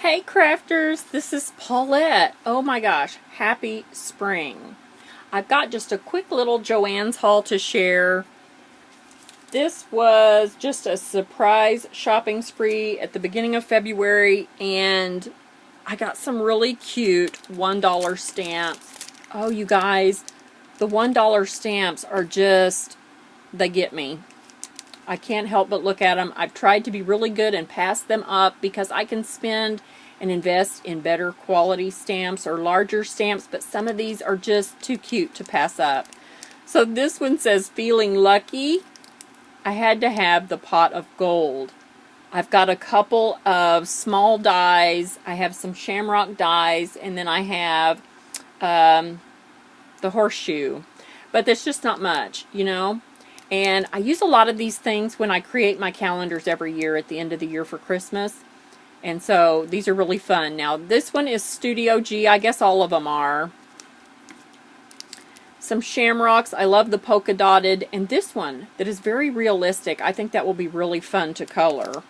Hey crafters, this is Paulette. Oh my gosh, happy spring. I've got just a quick little JoAnn's haul to share. This was just a surprise shopping spree at the beginning of February, and I got some really cute $1 stamps. Oh, you guys, the $1 stamps are just, they get me. I can't help but look at them. I've tried to be really good and pass them up because I can spend and invest in better quality stamps or larger stamps, but some of these are just too cute to pass up. So this one says, feeling lucky. I had to have the pot of gold. I've got a couple of small dies. I have some shamrock dies, and then I have the horseshoe. But there's just not much, you know. And I use a lot of these things when I create my calendars every year at the end of the year for Christmas. And so these are really fun. Now this one is Studio G. I guess all of them are. Some shamrocks. I love the polka dotted. And this one that is very realistic. I think that will be really fun to color.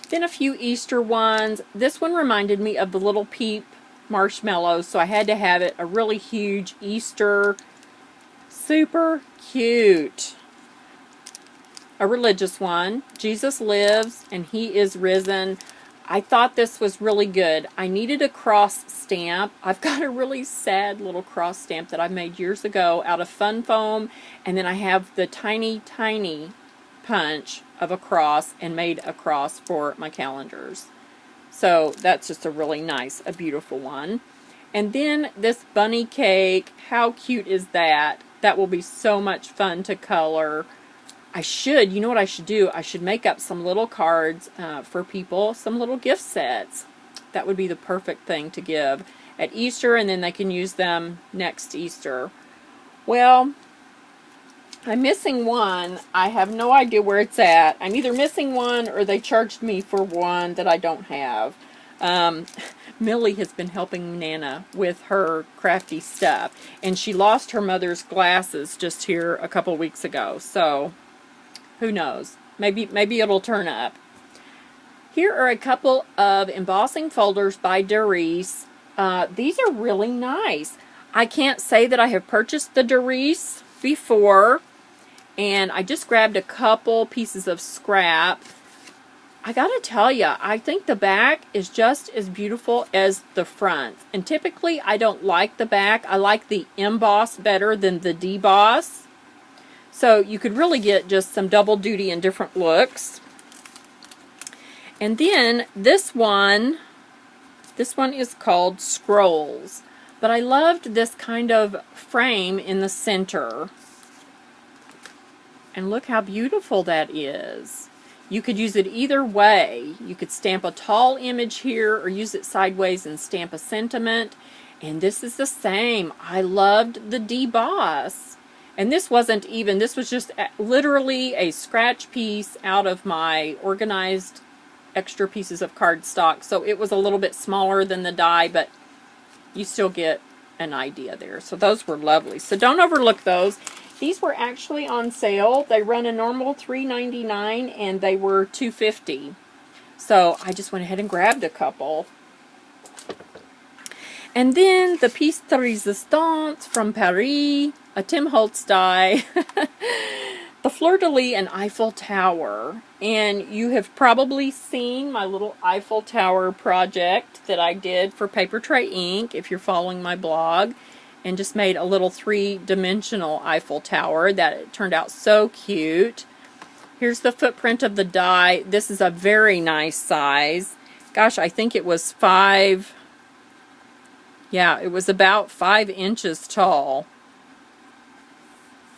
Then a few Easter ones. This one reminded me of the Little Peep marshmallows. So I had to have it. A really huge Easter. Super cute. A religious one. Jesus lives and he is risen. I thought this was really good. I needed a cross stamp. I've got a really sad little cross stamp that I made years ago out of fun foam, and then I have the tiny punch of a cross and made a cross for my calendars. So that's just a really nice, a beautiful one. And then this bunny cake. How cute is that? That will be so much fun to color. You know what I should do? I should make up some little cards for people, some little gift sets. That would be the perfect thing to give at Easter, and then they can use them next Easter. Well, I'm missing one. I have no idea where it's at. I'm either missing one or they charged me for one that I don't have. Millie has been helping Nana with her crafty stuff, and she lost her mother's glasses just here a couple weeks ago, so who knows? Maybe it'll turn up. Here are a couple of embossing folders by Darice. These are really nice. I can't say that I have purchased the Darice before, and I just grabbed a couple pieces of scrap. I gotta tell you, I think the back is just as beautiful as the front. And typically, I don't like the back. I like the emboss better than the deboss. So you could really get just some double duty and different looks. And then this one is called Scrolls. But I loved this kind of frame in the center. And look how beautiful that is. You could use it either way. You could stamp a tall image here or use it sideways and stamp a sentiment. And this is the same. I loved the deboss. And this wasn't even, this was just literally a scratch piece out of my organized extra pieces of cardstock. So it was a little bit smaller than the die, but you still get an idea there. So those were lovely. So don't overlook those. These were actually on sale. They run a normal $3.99 and they were $2.50. So I just went ahead and grabbed a couple. And then the piece de resistance from Paris, a Tim Holtz die, the Fleur and Eiffel Tower. And you have probably seen my little Eiffel Tower project that I did for Paper Tray Ink, if you're following my blog. And just made a little three-dimensional Eiffel Tower that turned out so cute. Here's the footprint of the die. This is a very nice size. Gosh, I think it was it was about 5 inches tall.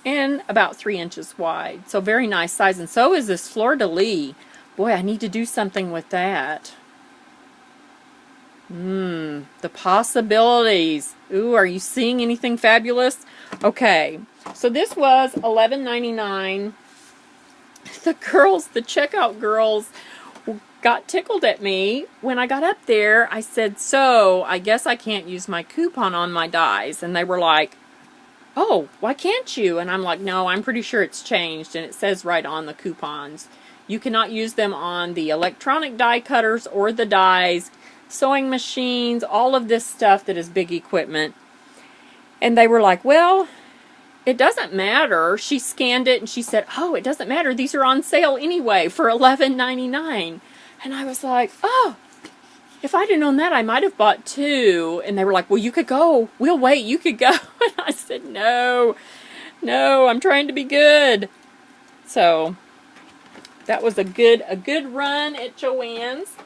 And about 3 inches wide. So very nice size. And so is this Fleur de Lis. Boy, I need to do something with that. The possibilities. Ooh, are you seeing anything fabulous? Okay, so this was $11.99. The checkout girls got tickled at me when I got up there. I said, so I guess I can't use my coupon on my dies. And they were like, oh, why can't you? And I'm like, no, I'm pretty sure it's changed. And it says right on the coupons. You cannot use them on the electronic die cutters or the dies. sewing machines, all of this stuff that is big equipment. And they were like, well, it doesn't matter. She scanned it and she said, oh, it doesn't matter. These are on sale anyway for $11.99. And I was like, oh, if I'd have known that, I might have bought 2. And they were like, well, you could go. We'll wait. You could go. And I said, no, I'm trying to be good. So that was a good run at JoAnn's.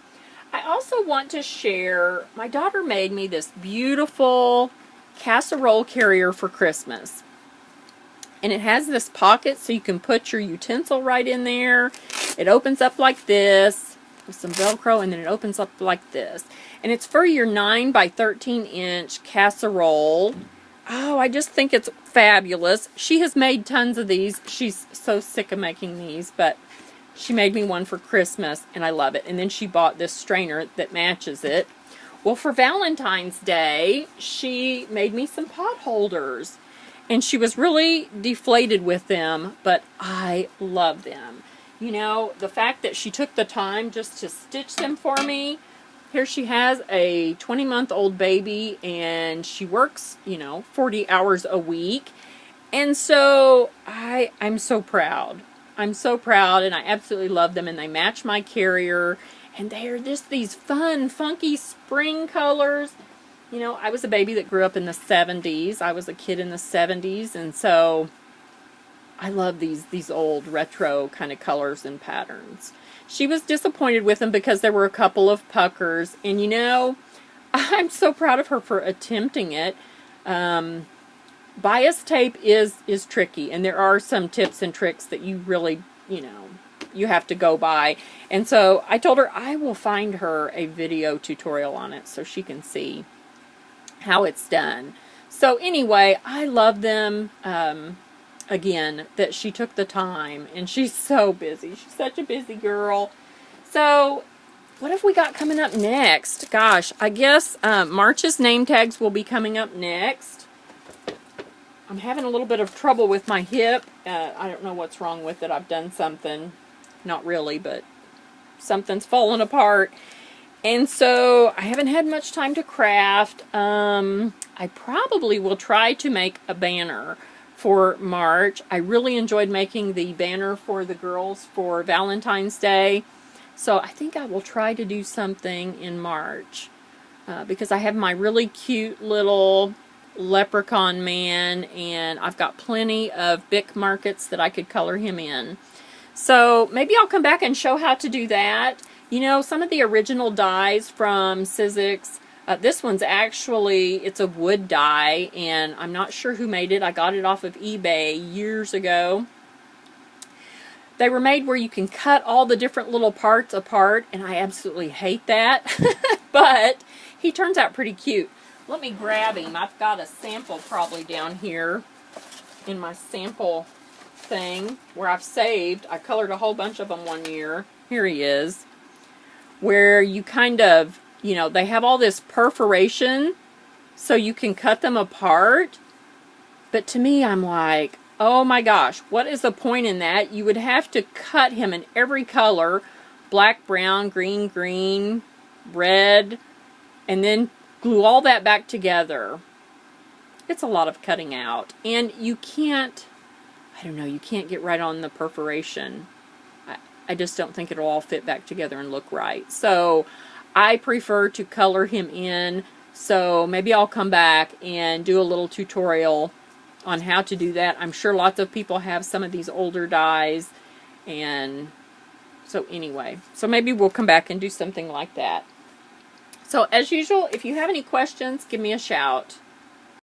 I also want to share, my daughter made me this beautiful casserole carrier for Christmas. And it has this pocket so you can put your utensil right in there. It opens up like this with some Velcro, and then it opens up like this. And it's for your 9 by 13 inch casserole. Oh, I just think it's fabulous. She has made tons of these. She's so sick of making these, but she made me one for Christmas, and I love it. And then she bought this strainer that matches it. Well, for Valentine's Day, she made me some pot holders. And she was really deflated with them, but I love them. You know, the fact that she took the time just to stitch them for me. Here she has a 20-month-old baby, and she works, 40 hours a week. And so I'm so proud. I'm so proud, and I absolutely love them, and they match my carrier. And they are just these fun, funky spring colors. I was a baby that grew up in the 70s. I was a kid in the 70s, and so I love these old retro kind of colors and patterns. She was disappointed with them because there were a couple of puckers, and I'm so proud of her for attempting it. Bias tape is tricky, and there are some tips and tricks that you really, you have to go by. And so I told her I will find her a video tutorial on it so she can see how it's done. So anyway, I love them. Again, that she took the time, and she's so busy. She's such a busy girl. So what have we got coming up next? Gosh, I guess March's name tags will be coming up next. I'm having a little bit of trouble with my hip. I don't know what's wrong with it. I've done something. Not really, but something's fallen apart. And so I haven't had much time to craft. I probably will try to make a banner for March. I really enjoyed making the banner for the girls for Valentine's Day. So I think I will try to do something in March. Because I have my really cute little leprechaun man, and I've got plenty of Bic markets that I could color him in. So maybe I'll come back and show how to do that. Some of the original dies from Sizzix. This one's actually, it's a wood die, and I'm not sure who made it. I got it off of eBay years ago. They were made where you can cut all the different little parts apart, and I absolutely hate that. But he turns out pretty cute. Let me grab him. I've got a sample probably down here in my sample thing where I've saved. I colored a whole bunch of them one year. Here he is. Where you kind of, they have all this perforation so you can cut them apart. But to me, I'm like, oh my gosh, what is the point in that? You would have to cut him in every color, black, brown, green, red, and then glue all that back together. It's a lot of cutting out. And you can't, you can't get right on the perforation. I just don't think it'll all fit back together and look right. So I prefer to color him in. So maybe I'll come back and do a little tutorial on how to do that. I'm sure lots of people have some of these older dies. And so anyway, so maybe we'll come back and do something like that. So as usual, if you have any questions, give me a shout.